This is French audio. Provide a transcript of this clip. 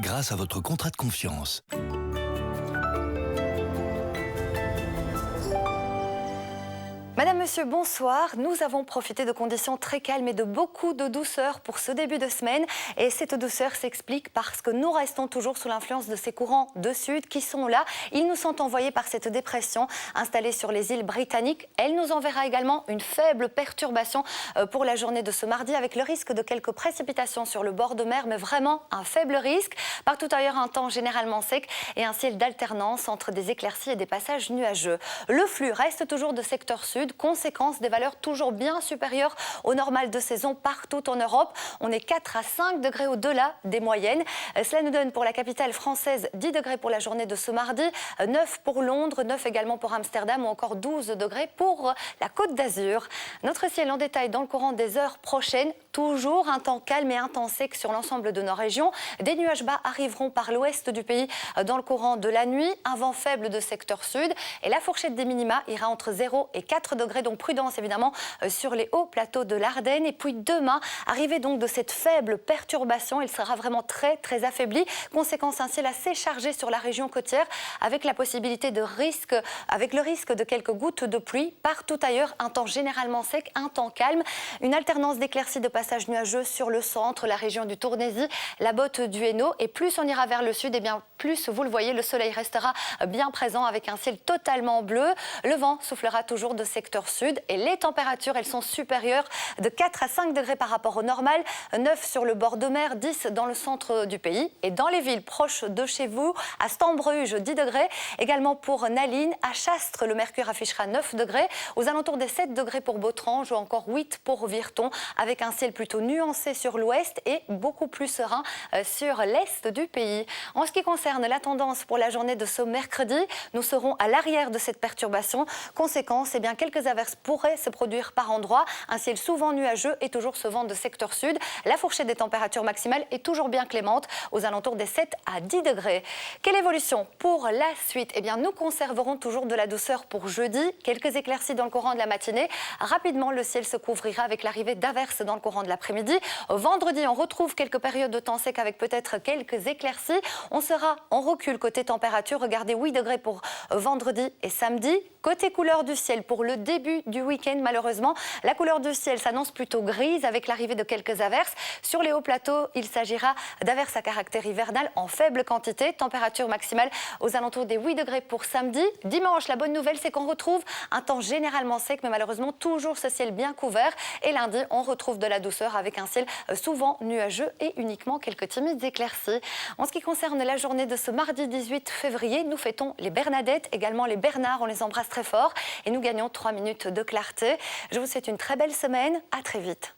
grâce à votre contrat de confiance. Madame, Monsieur, bonsoir. Nous avons profité de conditions très calmes et de beaucoup de douceur pour ce début de semaine. Et cette douceur s'explique parce que nous restons toujours sous l'influence de ces courants de sud qui sont là. Ils nous sont envoyés par cette dépression installée sur les îles britanniques. Elle nous enverra également une faible perturbation pour la journée de ce mardi avec le risque de quelques précipitations sur le bord de mer, mais vraiment un faible risque. Partout ailleurs, un temps généralement sec et un ciel d'alternance entre des éclaircies et des passages nuageux. Le flux reste toujours de secteur sud. Conséquence des valeurs toujours bien supérieures au normal de saison partout en Europe. On est 4 à 5 degrés au-delà des moyennes. Cela nous donne pour la capitale française 10 degrés pour la journée de ce mardi, 9 pour Londres, 9 également pour Amsterdam ou encore 12 degrés pour la Côte d'Azur. Notre ciel en détail dans le courant des heures prochaines. Toujours un temps calme et un temps sec sur l'ensemble de nos régions. Des nuages bas arriveront par l'ouest du pays dans le courant de la nuit. Un vent faible de secteur sud et la fourchette des minima ira entre 0 et 4 degrés. Donc prudence évidemment sur les hauts plateaux de l'Ardenne. Et puis demain, arrivée donc de cette faible perturbation, il sera vraiment très affaibli. Conséquence, un ciel assez chargé sur la région côtière avec la possibilité de risque, avec le risque de quelques gouttes de pluie. Partout ailleurs, un temps généralement sec, un temps calme. Une alternance d'éclaircies de passage nuageux sur le centre, la région du Tournaisis, la botte du Hainaut. Et plus on ira vers le sud, et bien plus, vous le voyez, le soleil restera bien présent avec un ciel totalement bleu. Le vent soufflera toujours de secteur sud et les températures, elles sont supérieures de 4 à 5 degrés par rapport au normal. 9 sur le bord de mer, 10 dans le centre du pays. Et dans les villes proches de chez vous, à Stambruge, 10 degrés. Également pour Naline, à Chastres, le mercure affichera 9 degrés. Aux alentours des 7 degrés pour Bautrange ou encore 8 pour Virton, avec un ciel plutôt nuancé sur l'ouest et beaucoup plus serein sur l'est du pays. En ce qui concerne la tendance pour la journée de ce mercredi, nous serons à l'arrière de cette perturbation. Conséquence, eh bien, quelques averses pourraient se produire par endroits. Un ciel souvent nuageux et toujours ce vent de secteur sud. La fourchette des températures maximales est toujours bien clémente, aux alentours des 7 à 10 degrés. Quelle évolution pour la suite? Eh bien, nous conserverons toujours de la douceur pour jeudi. Quelques éclaircies dans le courant de la matinée. Rapidement, le ciel se couvrira avec l'arrivée d'averses dans le courant de l'après-midi. Vendredi, on retrouve quelques périodes de temps sec avec peut-être quelques éclaircies. On sera en recul côté température. Regardez, 8 degrés pour vendredi et samedi. Côté couleur du ciel, pour le début du week-end, malheureusement, la couleur du ciel s'annonce plutôt grise avec l'arrivée de quelques averses. Sur les hauts plateaux, il s'agira d'averses à caractère hivernal en faible quantité. Température maximale aux alentours des 8 degrés pour samedi. Dimanche, la bonne nouvelle, c'est qu'on retrouve un temps généralement sec, mais malheureusement toujours ce ciel bien couvert. Et lundi, on retrouve de la douceur avec un ciel souvent nuageux et uniquement quelques timides éclaircies. En ce qui concerne la journée de ce mardi 18 février, nous fêtons les Bernadettes, également les Bernards, on les embrasse très fort et nous gagnons 3 minutes de clarté. Je vous souhaite une très belle semaine, à très vite.